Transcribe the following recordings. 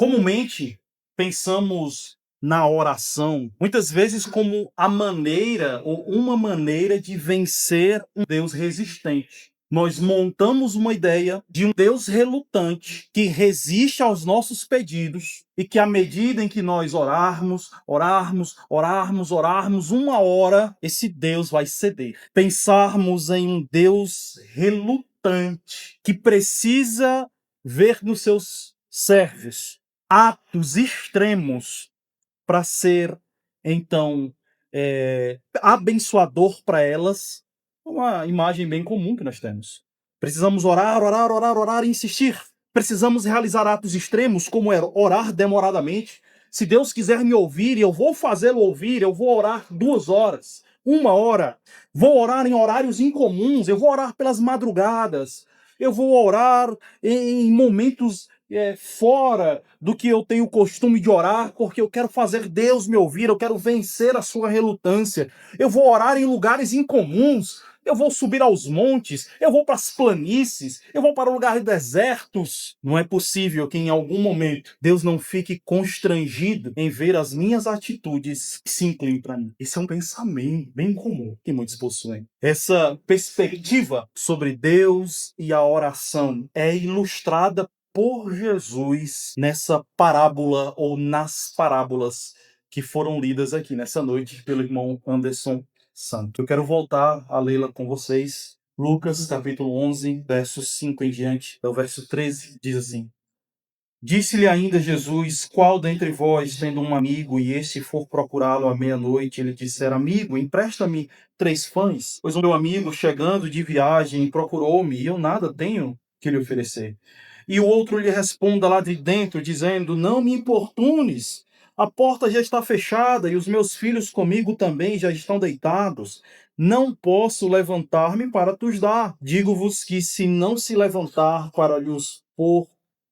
Comumente, pensamos na oração, muitas vezes como a maneira ou uma maneira de vencer um Deus resistente. Nós montamos uma ideia de um Deus relutante que resiste aos nossos pedidos e que à medida em que nós orarmos, uma hora esse Deus vai ceder. Pensarmos em um Deus relutante que precisa ver nos seus servos atos extremos para ser, então, abençoador para elas, uma imagem bem comum que nós temos. Precisamos orar e insistir. Precisamos realizar atos extremos, como orar demoradamente. Se Deus quiser me ouvir, e eu vou fazê-lo ouvir, eu vou orar 2 horas, 1 hora. Vou orar em horários incomuns, eu vou orar pelas madrugadas, eu vou orar em momentos fora do que eu tenho o costume de orar, porque eu quero fazer Deus me ouvir, eu quero vencer a sua relutância. Eu vou orar em lugares incomuns, eu vou subir aos montes, eu vou para as planícies, eu vou para lugares desertos. Não é possível que em algum momento Deus não fique constrangido em ver as minhas atitudes que se inclinem para mim. Esse é um pensamento bem comum que muitos possuem. Essa perspectiva sobre Deus e a oração é ilustrada por Jesus nessa parábola ou nas parábolas que foram lidas aqui nessa noite pelo irmão Anderson Santo. Eu quero voltar a lê-la com vocês. Lucas, capítulo 11, versos 5 em diante. O verso 13 diz assim: Disse-lhe ainda Jesus: Qual dentre vós, tendo um amigo, e este for procurá-lo à meia-noite, ele disser: Amigo, empresta-me 3 pães? Pois o meu amigo, chegando de viagem, procurou-me, e eu nada tenho que lhe oferecer. E o outro lhe responda lá de dentro, dizendo: Não me importunes, a porta já está fechada, e os meus filhos comigo também já estão deitados. Não posso levantar-me para te dar. Digo-vos que se não se levantar para lhes pôr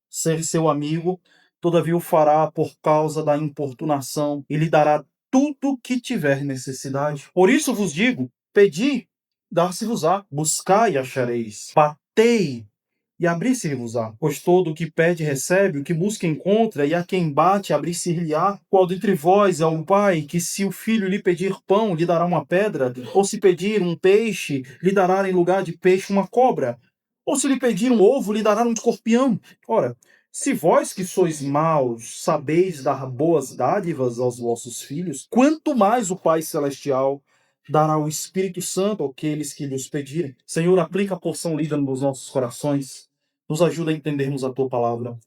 ser seu amigo, todavia o fará por causa da importunação, e lhe dará tudo que tiver necessidade. Por isso vos digo: pedi, dar-se-vos-á, buscai e achareis, batei e abrir-se-vos-á. Pois todo o que pede recebe, o que busca encontra, e a quem bate abrir-se-lhe-á. Qual dentre vós é o pai que, se o filho lhe pedir pão, lhe dará uma pedra? Ou se pedir um peixe, lhe dará em lugar de peixe uma cobra? Ou se lhe pedir um ovo, lhe dará um escorpião? Ora, se vós que sois maus sabeis dar boas dádivas aos vossos filhos, quanto mais o Pai Celestial dará o Espírito Santo àqueles que lhes pedirem. Senhor, aplica a porção lida nos nossos corações, nos ajuda a entendermos a Tua palavra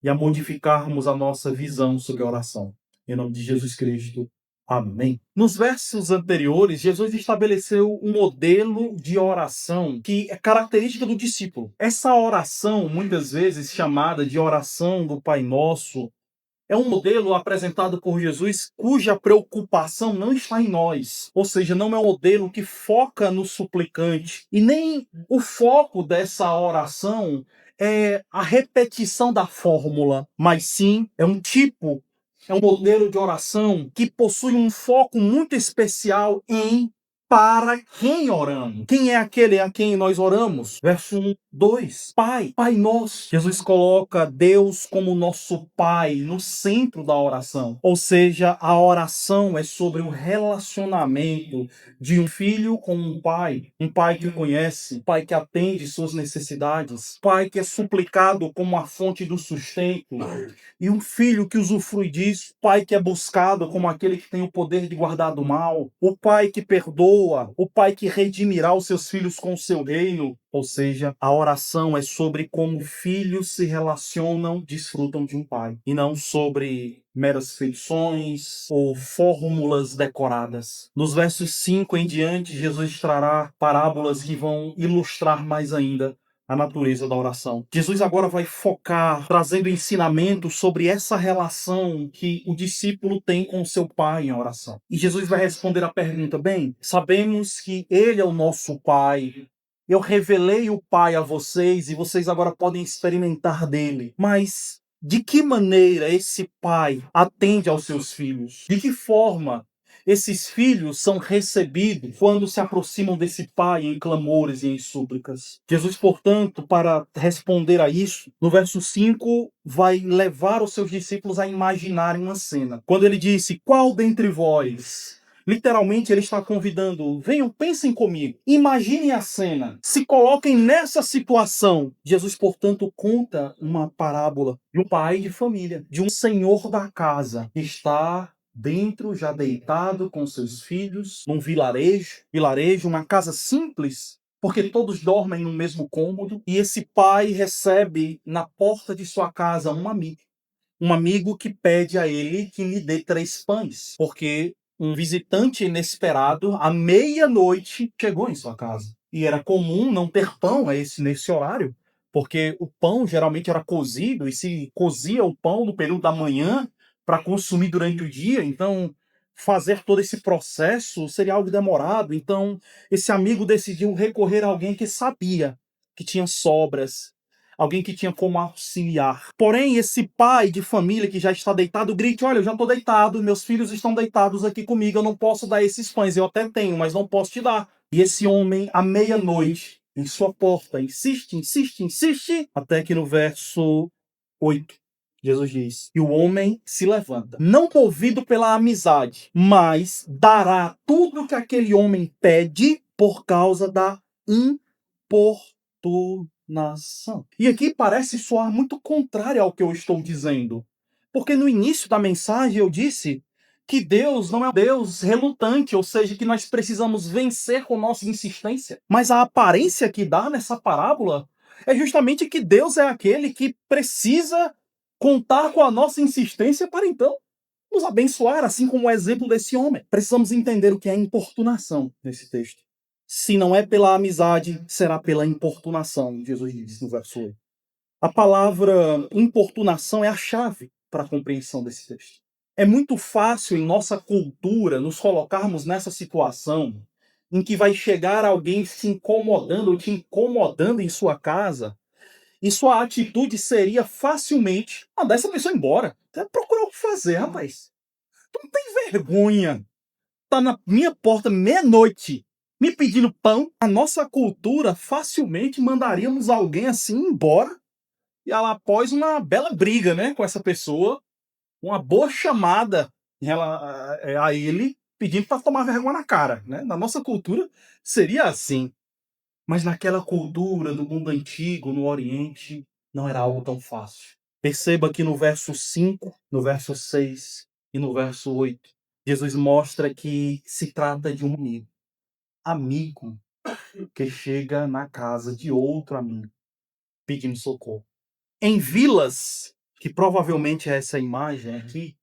e a modificarmos a nossa visão sobre a oração. Em nome de Jesus Cristo. Amém. Nos versos anteriores, Jesus estabeleceu um modelo de oração que é característica do discípulo. Essa oração, muitas vezes chamada de oração do Pai Nosso, é um modelo apresentado por Jesus cuja preocupação não está em nós. Ou seja, não é um modelo que foca no suplicante. E nem o foco dessa oração é a repetição da fórmula, mas sim é um modelo de oração que possui um foco muito especial em para quem oramos. Quem é aquele a quem nós oramos? Verso 1, 2. Pai, Pai nosso. Jesus coloca Deus como nosso Pai no centro da oração. Ou seja, a oração é sobre o relacionamento de um filho com um pai que o conhece, um pai que atende suas necessidades, pai que é suplicado como a fonte do sustento, e um filho que usufrui disso, pai que é buscado como aquele que tem o poder de guardar do mal, o pai que perdoa, o pai que redimirá os seus filhos com o seu reino. Ou seja, a oração é sobre como filhos se relacionam, desfrutam de um pai, e não sobre meras feições ou fórmulas decoradas. Nos versos 5 em diante, Jesus trará parábolas que vão ilustrar mais ainda a natureza da oração. Jesus agora vai focar, trazendo ensinamento sobre essa relação que o discípulo tem com o seu pai em oração. E Jesus vai responder a pergunta: bem, sabemos que ele é o nosso pai. Eu revelei o Pai a vocês e vocês agora podem experimentar dele. Mas de que maneira esse pai atende aos seus filhos? De que forma Esses filhos são recebidos quando se aproximam desse pai em clamores e em súplicas. Jesus, portanto, para responder a isso, no verso 5, vai levar os seus discípulos a imaginarem uma cena. Quando ele disse: "Qual dentre vós?" Literalmente, ele está convidando: venham, pensem comigo, imaginem a cena, se coloquem nessa situação. Jesus, portanto, conta uma parábola de um pai de família, de um senhor da casa, que está dentro, já deitado com seus filhos, num vilarejo, uma casa simples, porque todos dormem no mesmo cômodo, e esse pai recebe na porta de sua casa um amigo que pede a ele que lhe dê 3 pães, porque um visitante inesperado, à meia-noite, chegou em sua casa. E era comum não ter pão nesse horário, porque o pão geralmente era cozido, e se cozia o pão no período da manhã para consumir durante o dia, então fazer todo esse processo seria algo demorado. Então, esse amigo decidiu recorrer a alguém que sabia que tinha sobras, alguém que tinha como auxiliar. Porém, esse pai de família que já está deitado grita: olha, eu já estou deitado, meus filhos estão deitados aqui comigo, eu não posso dar esses pães, eu até tenho, mas não posso te dar. E esse homem, à meia-noite, em sua porta, insiste, insiste, insiste, até que no verso 8, Jesus diz: e o homem se levanta, não movido pela amizade, mas dará tudo que aquele homem pede por causa da importunação. E aqui parece soar muito contrário ao que eu estou dizendo. Porque no início da mensagem eu disse que Deus não é um Deus relutante, ou seja, que nós precisamos vencer com nossa insistência. Mas a aparência que dá nessa parábola é justamente que Deus é aquele que precisa contar com a nossa insistência para então nos abençoar, assim como o exemplo desse homem. Precisamos entender o que é importunação nesse texto. Se não é pela amizade, será pela importunação, Jesus diz no verso 8. A palavra importunação é a chave para a compreensão desse texto. É muito fácil em nossa cultura nos colocarmos nessa situação em que vai chegar alguém se incomodando ou te incomodando em sua casa, e sua atitude seria facilmente mandar essa pessoa embora. Você procurar o que fazer, rapaz. Tu não tem vergonha. Tá na minha porta meia-noite me pedindo pão. A nossa cultura facilmente mandaríamos alguém assim embora, e ela após uma bela briga, né, com essa pessoa, uma boa chamada a ele, pedindo para tomar vergonha na cara, né? Na nossa cultura seria assim. Mas naquela cultura do mundo antigo, no Oriente, não era algo tão fácil. Perceba que no verso 5, no verso 6 e no verso 8, Jesus mostra que se trata de um amigo que chega na casa de outro amigo pedindo socorro. Em vilas, que provavelmente é essa imagem aqui,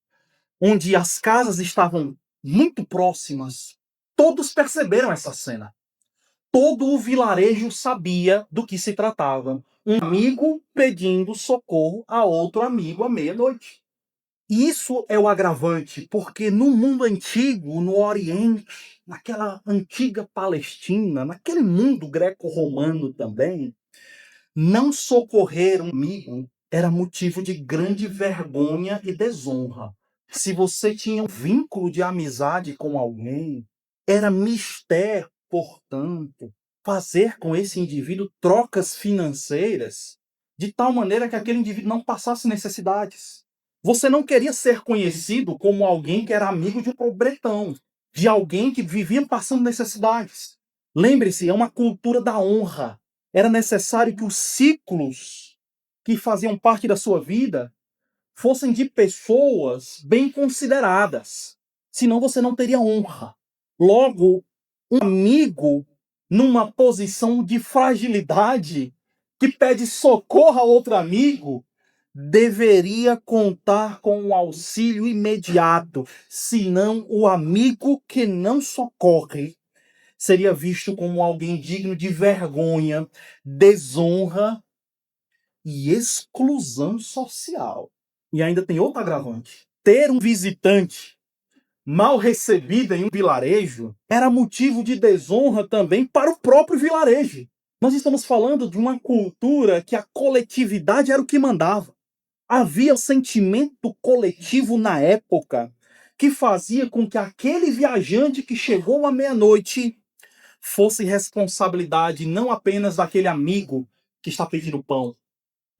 onde as casas estavam muito próximas, todos perceberam essa cena. Todo o vilarejo sabia do que se tratava. Um amigo pedindo socorro a outro amigo à meia-noite. E isso é o agravante, porque no mundo antigo, no Oriente, naquela antiga Palestina, naquele mundo greco-romano também, não socorrer um amigo era motivo de grande vergonha e desonra. Se você tinha um vínculo de amizade com alguém, era mistério, portanto, fazer com esse indivíduo trocas financeiras de tal maneira que aquele indivíduo não passasse necessidades. Você não queria ser conhecido como alguém que era amigo de um pobretão, de alguém que vivia passando necessidades. Lembre-se, é uma cultura da honra. Era necessário que os ciclos que faziam parte da sua vida fossem de pessoas bem consideradas. Senão você não teria honra. Logo, um amigo numa posição de fragilidade que pede socorro a outro amigo deveria contar com um auxílio imediato, senão o amigo que não socorre seria visto como alguém digno de vergonha, desonra e exclusão social. E ainda tem outro agravante. Ter um visitante mal recebido em um vilarejo era motivo de desonra também para o próprio vilarejo. Nós estamos falando de uma cultura que a coletividade era o que mandava. Havia um sentimento coletivo na época que fazia com que aquele viajante que chegou à meia-noite fosse responsabilidade não apenas daquele amigo que está pedindo pão,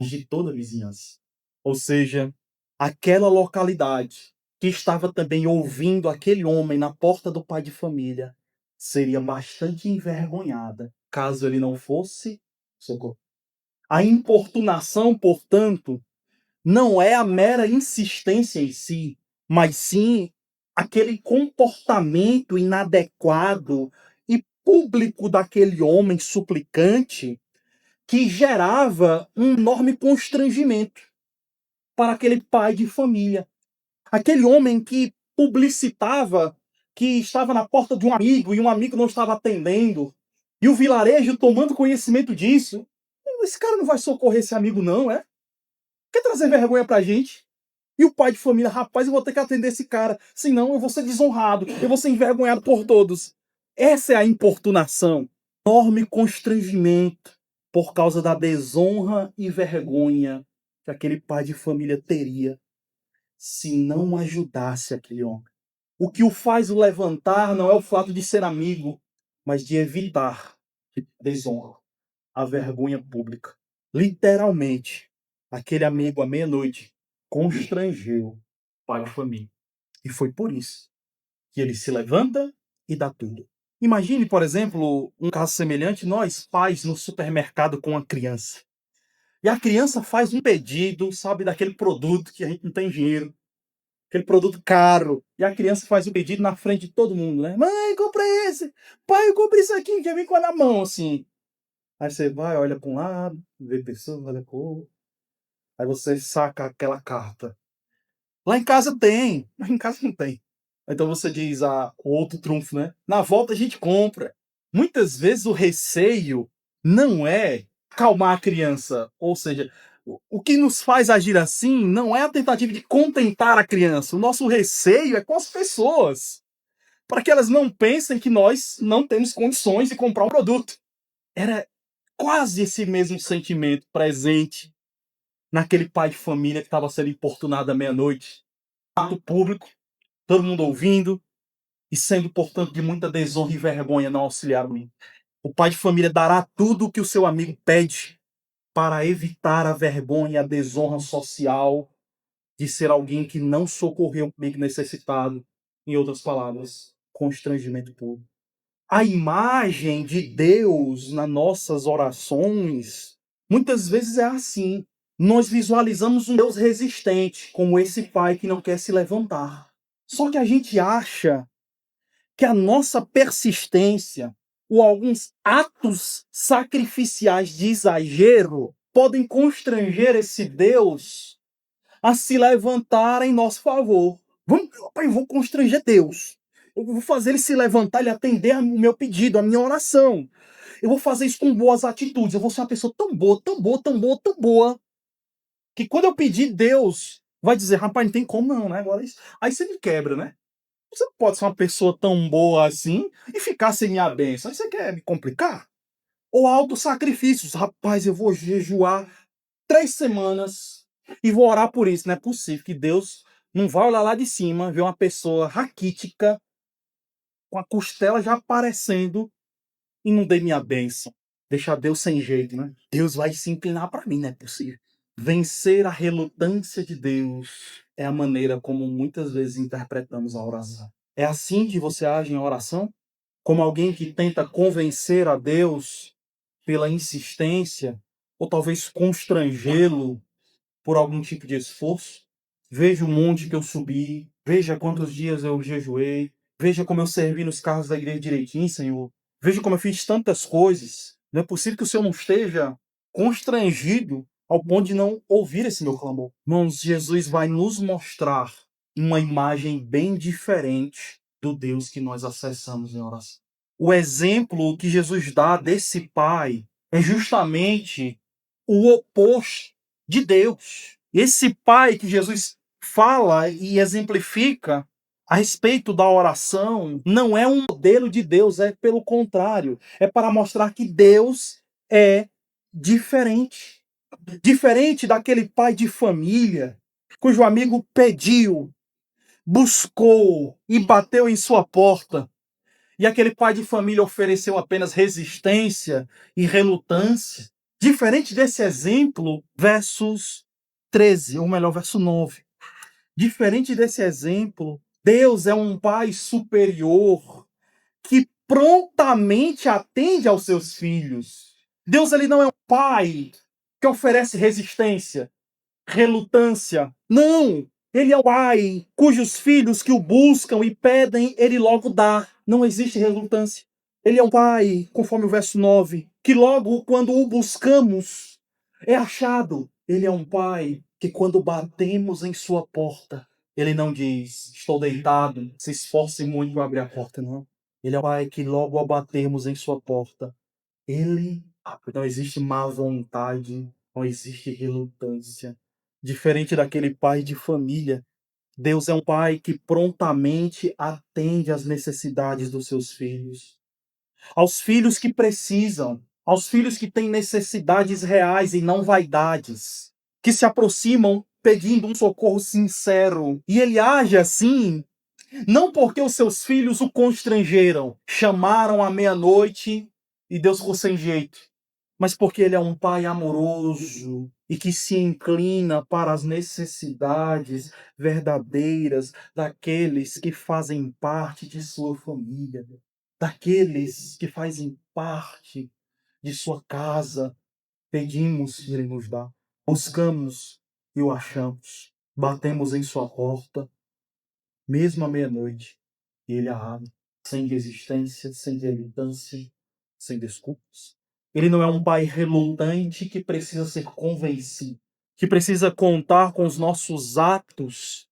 mas de toda a vizinhança. Ou seja, aquela localidade que estava também ouvindo aquele homem na porta do pai de família seria bastante envergonhada caso ele não fosse socorrido. A importunação, portanto, não é a mera insistência em si, mas sim aquele comportamento inadequado e público daquele homem suplicante que gerava um enorme constrangimento para aquele pai de família. Aquele homem que publicitava que estava na porta de um amigo e um amigo não estava atendendo, e o vilarejo tomando conhecimento disso. Esse cara não vai socorrer esse amigo, não, é? Quer trazer vergonha pra gente? E o pai de família, rapaz, eu vou ter que atender esse cara, senão eu vou ser desonrado, eu vou ser envergonhado por todos. Essa é a importunação, enorme constrangimento por causa da desonra e vergonha que aquele pai de família teria se não ajudasse aquele homem. O que o faz o levantar não é o fato de ser amigo, mas de evitar a desonra, a vergonha pública. Literalmente, aquele amigo à meia-noite constrangeu o pai de família. E foi por isso que ele se levanta e dá tudo. Imagine, por exemplo, um caso semelhante, nós pais no supermercado com uma criança. E a criança faz um pedido, sabe, daquele produto que a gente não tem dinheiro, aquele produto caro. E a criança faz o pedido na frente de todo mundo, né? Mãe, comprei esse. Pai, eu comprei isso aqui, já vem com a na mão, assim. Aí você vai, olha para um lado, vê pessoa, olha para o outro. Aí você saca aquela carta. Lá em casa tem, mas em casa não tem. Então você diz o outro trunfo, né? Na volta a gente compra. Muitas vezes o receio não é acalmar a criança. Ou seja, o que nos faz agir assim não é a tentativa de contentar a criança. O nosso receio é com as pessoas. Para que elas não pensem que nós não temos condições de comprar um produto. Era quase esse mesmo sentimento presente naquele pai de família que estava sendo importunado à meia-noite. Ato público, todo mundo ouvindo, e sendo, portanto, de muita desonra e vergonha não auxiliar o menino. O pai de família dará tudo o que o seu amigo pede para evitar a vergonha e a desonra social de ser alguém que não socorreu o amigo necessitado. Em outras palavras, constrangimento público. A imagem de Deus nas nossas orações muitas vezes é assim. Nós visualizamos um Deus resistente, como esse pai que não quer se levantar. Só que a gente acha que a nossa persistência ou alguns atos sacrificiais de exagero podem constranger esse Deus a se levantar em nosso favor. Eu vou constranger Deus. Eu vou fazer ele se levantar, ele atender o meu pedido, a minha oração. Eu vou fazer isso com boas atitudes. Eu vou ser uma pessoa tão boa, tão boa, tão boa, tão boa, que quando eu pedir, Deus vai dizer, rapaz, não tem como não, né? Agora isso. Aí você me quebra, né? Você não pode ser uma pessoa tão boa assim e ficar sem minha bênção. Aí você quer me complicar? Ou autossacrifícios. Rapaz, eu vou jejuar 3 semanas e vou orar por isso. Não é possível que Deus não vai olhar lá de cima, ver uma pessoa raquítica, com a costela já aparecendo e não dê minha bênção. Deixar Deus sem jeito, né? Deus vai se inclinar para mim, não é possível. Vencer a relutância de Deus é a maneira como muitas vezes interpretamos a oração. É assim que você age em oração? Como alguém que tenta convencer a Deus pela insistência, ou talvez constrangê-lo por algum tipo de esforço? Veja o monte que eu subi, veja quantos dias eu jejuei, veja como eu servi nos carros da igreja direitinho, Senhor. Veja como eu fiz tantas coisas. Não é possível que o Senhor não esteja constrangido ao ponto de não ouvir esse meu clamor. Irmãos, Jesus vai nos mostrar uma imagem bem diferente do Deus que nós acessamos em oração. O exemplo que Jesus dá desse pai é justamente o oposto de Deus. Esse pai que Jesus fala e exemplifica a respeito da oração não é um modelo de Deus, é pelo contrário, é para mostrar que Deus é diferente. Diferente daquele pai de família cujo amigo pediu, buscou e bateu em sua porta, e aquele pai de família ofereceu apenas resistência e relutância. Diferente desse exemplo, versos 13, ou melhor, verso 9. Diferente desse exemplo, Deus é um pai superior que prontamente atende aos seus filhos. Deus ele não é um pai que oferece resistência, relutância. Não! Ele é o pai cujos filhos que o buscam e pedem, ele logo dá. Não existe relutância. Ele é um pai, conforme o verso 9, que logo quando o buscamos é achado. Ele é um pai que quando batemos em sua porta, ele não diz, estou deitado, se esforce muito para abrir a porta, não. Ele é um pai que logo ao batermos em sua porta, ele abre. Não existe má vontade, não existe relutância. Diferente daquele pai de família, Deus é um pai que prontamente atende às necessidades dos seus filhos. Aos filhos que precisam, aos filhos que têm necessidades reais e não vaidades, que se aproximam pedindo um socorro sincero. E ele age assim, não porque os seus filhos o constrangeram, chamaram à meia-noite e Deus ficou sem jeito, mas porque ele é um pai amoroso e que se inclina para as necessidades verdadeiras daqueles que fazem parte de sua família, daqueles que fazem parte de sua casa. Pedimos e ele nos dá, buscamos e o achamos, batemos em sua porta, mesmo à meia-noite, e ele a abre, sem resistência, sem relutância, sem desculpas. Ele não é um pai relutante que precisa ser convencido, que precisa contar com os nossos atos,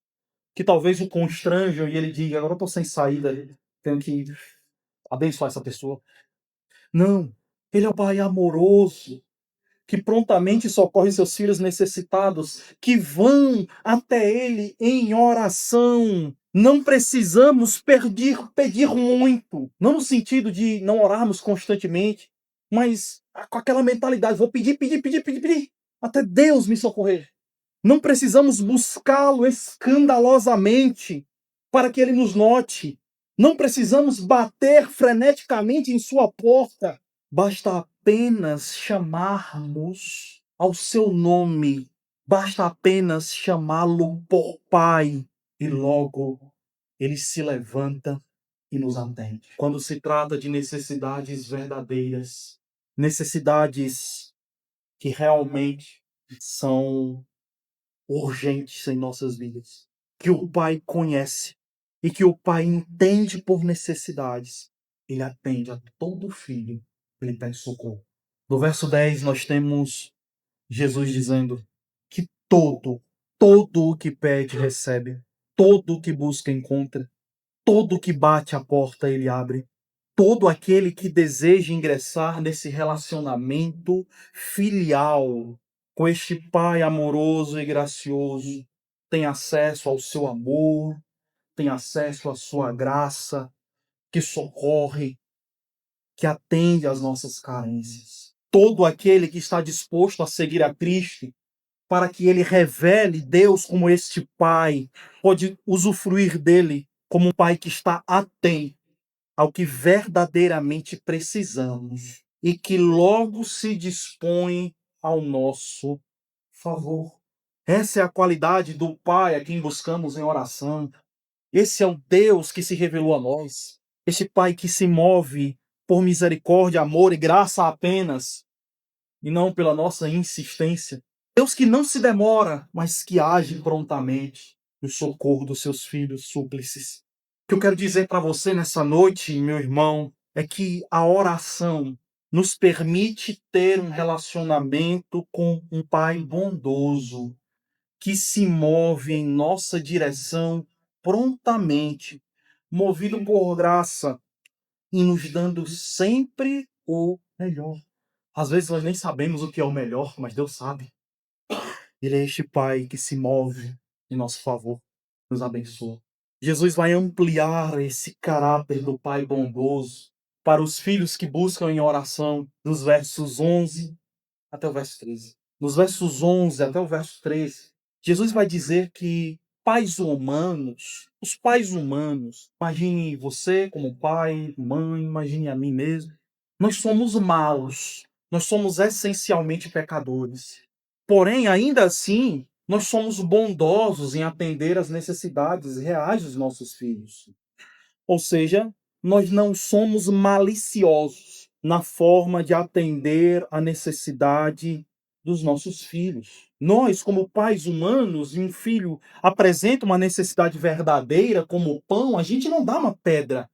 que talvez o constranjam e ele diga, agora eu estou sem saída, tenho que abençoar essa pessoa. Não, ele é um pai amoroso, que prontamente socorre seus filhos necessitados, que vão até ele em oração. Não precisamos pedir muito, não no sentido de não orarmos constantemente, mas com aquela mentalidade, vou pedir, até Deus me socorrer. Não precisamos buscá-lo escandalosamente para que ele nos note. Não precisamos bater freneticamente em sua porta. Basta apenas chamarmos ao seu nome. Basta apenas chamá-lo por Pai. E logo ele se levanta e nos atende. Quando se trata de necessidades verdadeiras, necessidades que realmente são urgentes em nossas vidas, que o Pai conhece e que o Pai entende por necessidades, ele atende a todo filho, ele pede socorro. No verso 10 nós temos Jesus dizendo que todo o que pede recebe, todo o que busca encontra, todo o que bate a porta ele abre. Todo aquele que deseja ingressar nesse relacionamento filial com este Pai amoroso e gracioso tem acesso ao seu amor, tem acesso à sua graça, que socorre, que atende às nossas carências. Todo aquele que está disposto a seguir a Cristo, para que ele revele Deus como este Pai, pode usufruir dele como um Pai que está atento ao que verdadeiramente precisamos e que logo se dispõe ao nosso favor. Essa é a qualidade do Pai a quem buscamos em oração. Esse é o Deus que se revelou a nós. Esse Pai que se move por misericórdia, amor e graça apenas, e não pela nossa insistência. Deus que não se demora, mas que age prontamente no socorro dos seus filhos súplices. O que eu quero dizer para você nessa noite, meu irmão, é que a oração nos permite ter um relacionamento com um Pai bondoso, que se move em nossa direção prontamente, movido por graça e nos dando sempre o melhor. Às vezes nós nem sabemos o que é o melhor, mas Deus sabe. Ele é este Pai que se move em nosso favor, nos abençoa. Jesus vai ampliar esse caráter do Pai bondoso para os filhos que buscam em oração, dos versos 11 até o verso 13. Nos versos 11 até o verso 13, Jesus vai dizer que os pais humanos, imagine você como pai, mãe, imagine a mim mesmo, nós somos maus, nós somos essencialmente pecadores. Porém, ainda assim, nós somos bondosos em atender às necessidades reais dos nossos filhos. Ou seja, nós não somos maliciosos na forma de atender à necessidade dos nossos filhos. Nós, como pais humanos, e um filho apresenta uma necessidade verdadeira, como pão, a gente não dá uma pedra.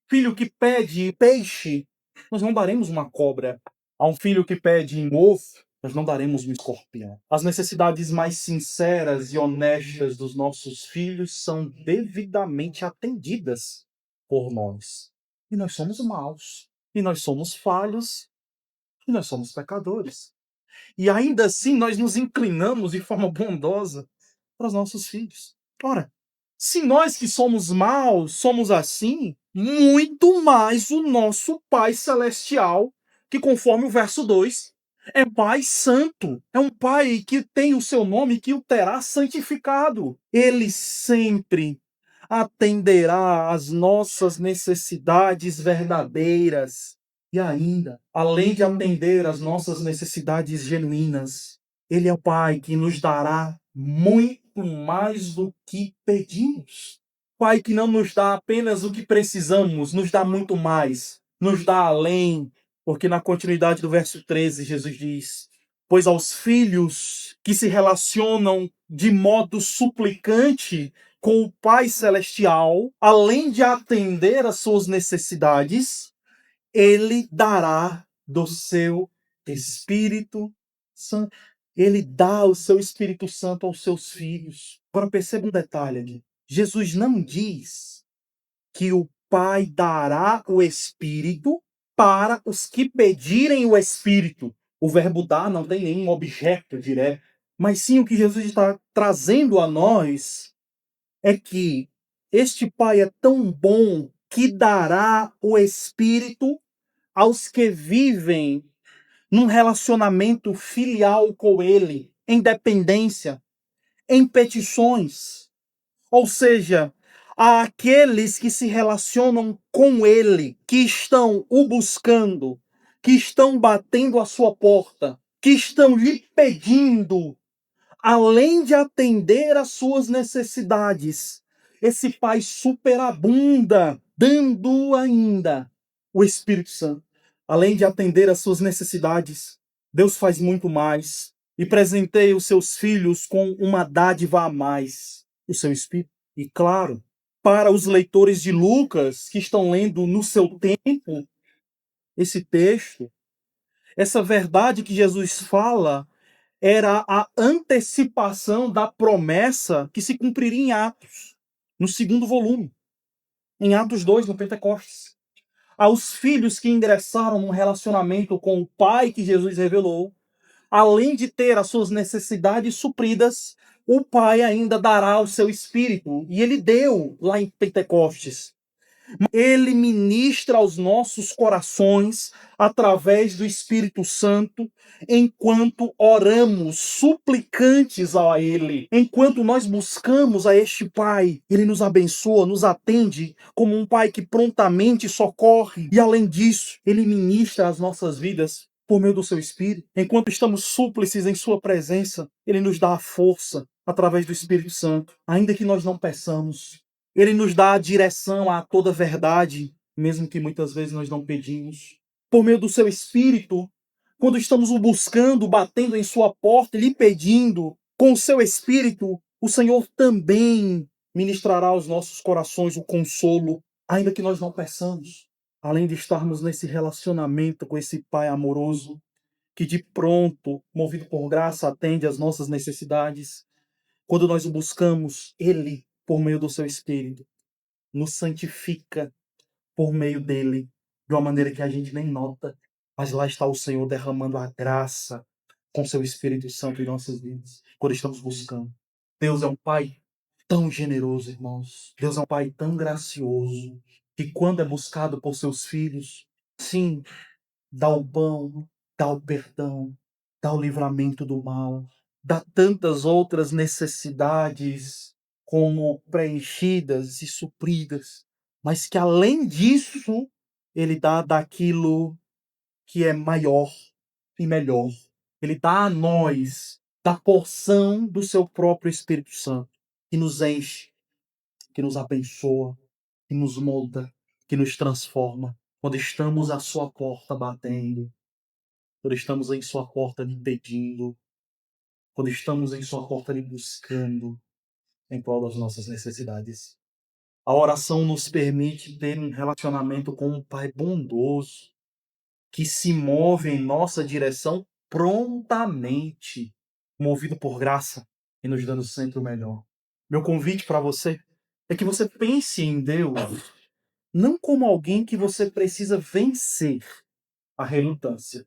Filho que pede peixe, nós não daremos uma cobra. A um filho que pede um ovo, nós não daremos um escorpião. As necessidades mais sinceras e honestas dos nossos filhos são devidamente atendidas por nós. E nós somos maus. E nós somos falhos. E nós somos pecadores. E ainda assim nós nos inclinamos de forma bondosa para os nossos filhos. Ora, se nós que somos maus somos assim, muito mais o nosso Pai Celestial, que conforme o verso 2, é Pai Santo. É um Pai que tem o seu nome, que o terá santificado. Ele sempre atenderá às nossas necessidades verdadeiras. E ainda, além de atender às nossas necessidades genuínas, Ele é o Pai que nos dará muito mais do que pedimos. Pai que não nos dá apenas o que precisamos, nos dá muito mais, nos dá além, porque na continuidade do verso 13, Jesus diz: Pois aos filhos que se relacionam de modo suplicante com o Pai Celestial, além de atender às suas necessidades, Ele dará do seu Espírito Santo. Ele dá o seu Espírito Santo aos seus filhos. Agora perceba um detalhe aqui. Jesus não diz que o Pai dará o Espírito para os que pedirem o Espírito. O verbo dar não tem nenhum objeto direto, mas sim o que Jesus está trazendo a nós é que este Pai é tão bom que dará o Espírito aos que vivem num relacionamento filial com Ele, em dependência, em petições. Ou seja, àqueles que se relacionam com Ele, que estão o buscando, que estão batendo a sua porta, que estão lhe pedindo, além de atender às suas necessidades, esse Pai superabunda, dando ainda o Espírito Santo. Além de atender às suas necessidades, Deus faz muito mais e presenteia os seus filhos com uma dádiva a mais, o seu Espírito. E claro, para os leitores de Lucas que estão lendo no seu tempo esse texto, essa verdade que Jesus fala era a antecipação da promessa que se cumpriria em Atos, no segundo volume, em Atos 2, no Pentecostes. Aos filhos que ingressaram num relacionamento com o Pai que Jesus revelou, além de ter as suas necessidades supridas, o Pai ainda dará o seu Espírito. E ele deu lá em Pentecostes. Ele ministra aos nossos corações através do Espírito Santo, enquanto oramos suplicantes a Ele. Enquanto nós buscamos a este Pai, Ele nos abençoa, nos atende como um Pai que prontamente socorre. E além disso, Ele ministra as nossas vidas por meio do seu Espírito. Enquanto estamos súplices em Sua presença, Ele nos dá a força através do Espírito Santo, ainda que nós não peçamos. Ele nos dá a direção a toda verdade, mesmo que muitas vezes nós não pedimos. Por meio do seu Espírito, quando estamos o buscando, batendo em sua porta e lhe pedindo, com o seu Espírito, o Senhor também ministrará aos nossos corações o consolo, ainda que nós não peçamos. Além de estarmos nesse relacionamento com esse Pai amoroso, que de pronto, movido por graça, atende às nossas necessidades, quando nós o buscamos, Ele, por meio do seu Espírito, nos santifica por meio dele, de uma maneira que a gente nem nota. Mas lá está o Senhor derramando a graça com seu Espírito Santo em nossas vidas, quando estamos buscando. Deus é um Pai tão generoso, irmãos. Deus é um Pai tão gracioso, que quando é buscado por seus filhos, sim, dá o pão, dá o perdão, dá o livramento do mal, dá tantas outras necessidades como preenchidas e supridas, mas que além disso, Ele dá daquilo que é maior e melhor. Ele dá a nós da porção do seu próprio Espírito Santo, que nos enche, que nos abençoa, que nos molda, que nos transforma. Quando estamos à sua porta batendo, quando estamos em sua porta lhe pedindo, quando estamos em sua porta lhe buscando em prol das nossas necessidades. A oração nos permite ter um relacionamento com um Pai bondoso, que se move em nossa direção prontamente, movido por graça e nos dando sempre o melhor. Meu convite para você é que você pense em Deus não como alguém que você precisa vencer a relutância.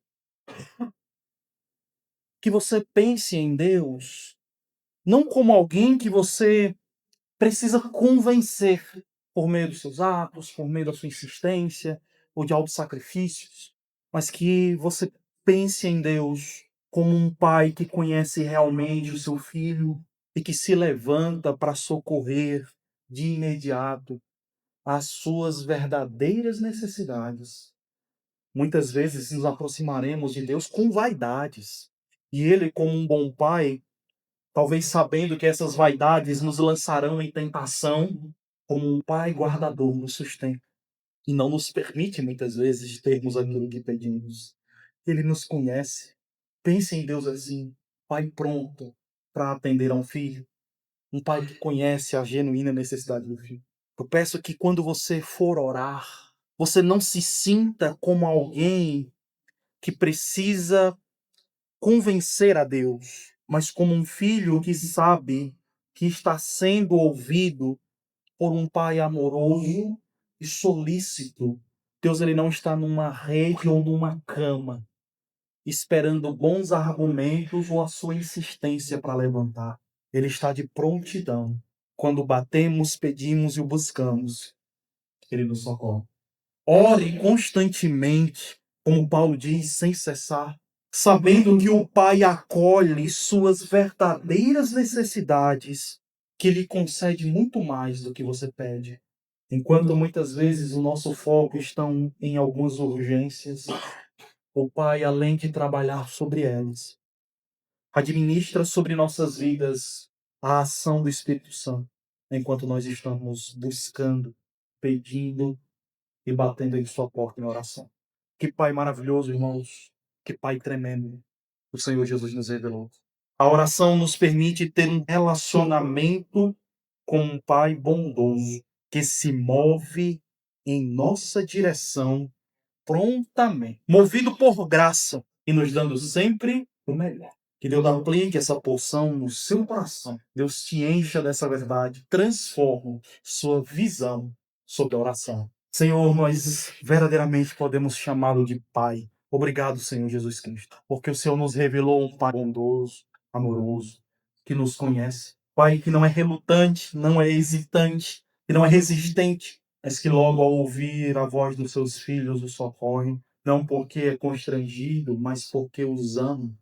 Que você pense em Deus não como alguém que você precisa convencer por meio dos seus atos, por meio da sua insistência ou de autossacrifícios, mas que você pense em Deus como um pai que conhece realmente o seu filho e que se levanta para socorrer de imediato as suas verdadeiras necessidades. Muitas vezes nos aproximaremos de Deus com vaidades, e Ele, como um bom pai, talvez sabendo que essas vaidades nos lançarão em tentação, como um pai guardador nos sustenta e não nos permite muitas vezes termos aquilo que pedimos. Ele nos conhece. Pense em Deus assim, pai pronto para atender a um filho, um pai que conhece a genuína necessidade do filho. Eu peço que quando você for orar, você não se sinta como alguém que precisa convencer a Deus, mas como um filho que sabe que está sendo ouvido por um pai amoroso e solícito. Deus, ele não está numa rede ou numa cama, esperando bons argumentos ou a sua insistência para levantar. Ele está de prontidão. Quando batemos, pedimos e o buscamos, ele nos socorre. Ore constantemente, como Paulo diz, sem cessar, sabendo que o Pai acolhe suas verdadeiras necessidades, que lhe concede muito mais do que você pede. Enquanto muitas vezes o nosso foco está em algumas urgências, o Pai, além de trabalhar sobre elas, administra sobre nossas vidas a ação do Espírito Santo, enquanto nós estamos buscando, pedindo e batendo em sua porta em oração. Que Pai maravilhoso, irmãos. Que Pai tremendo o Senhor Jesus nos revelou. A oração nos permite ter um relacionamento com um Pai bondoso que se move em nossa direção prontamente, movido por graça e nos dando sempre o melhor. Que Deus aplique essa porção no seu coração. Deus te encha dessa verdade, transforme sua visão sobre a oração. Senhor, nós verdadeiramente podemos chamá-lo de Pai. Obrigado, Senhor Jesus Cristo, porque o Senhor nos revelou um Pai bondoso, amoroso, que nos conhece. Pai que não é relutante, não é hesitante, que não é resistente, mas que logo ao ouvir a voz dos seus filhos o socorre, não porque é constrangido, mas porque os ama,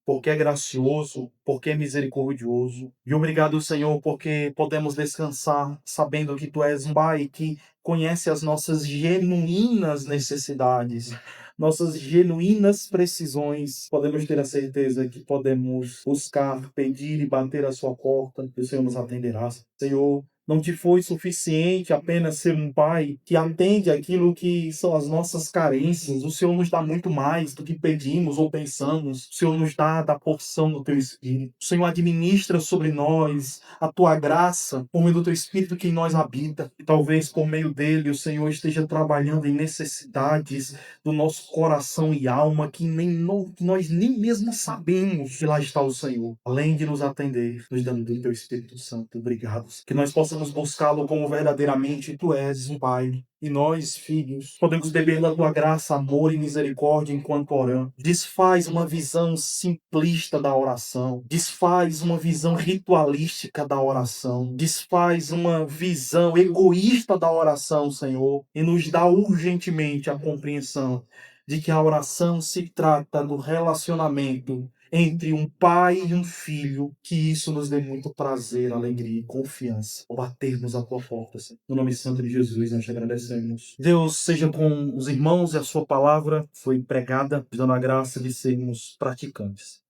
porque é gracioso, porque é misericordioso. E obrigado, Senhor, porque podemos descansar sabendo que Tu és um Pai que conhece as nossas genuínas necessidades, nossas genuínas precisões. Podemos ter a certeza que podemos buscar, pedir e bater à Sua porta, e o Senhor nos atenderá. Senhor, não te foi suficiente apenas ser um pai que atende aquilo que são as nossas carências. O Senhor nos dá muito mais do que pedimos ou pensamos. O Senhor nos dá da porção do teu Espírito. O Senhor administra sobre nós a tua graça, por meio do teu Espírito que em nós habita. E talvez por meio dele o Senhor esteja trabalhando em necessidades do nosso coração e alma que que nós nem mesmo sabemos que lá está o Senhor. Além de nos atender, nos dando do teu Espírito Santo. Obrigado. Que nós possamos buscá-lo como verdadeiramente tu és, um Pai. E nós, filhos, podemos beber da tua graça, amor e misericórdia enquanto oramos. Desfaz uma visão simplista da oração. Desfaz uma visão ritualística da oração. Desfaz uma visão egoísta da oração, Senhor. E nos dá urgentemente a compreensão de que a oração se trata do relacionamento entre um pai e um filho, que isso nos dê muito prazer, alegria e confiança ao batermos a tua porta, Senhor. No nome santo de Jesus, nós te agradecemos. Deus seja com os irmãos e a sua palavra foi pregada, dando a graça de sermos praticantes.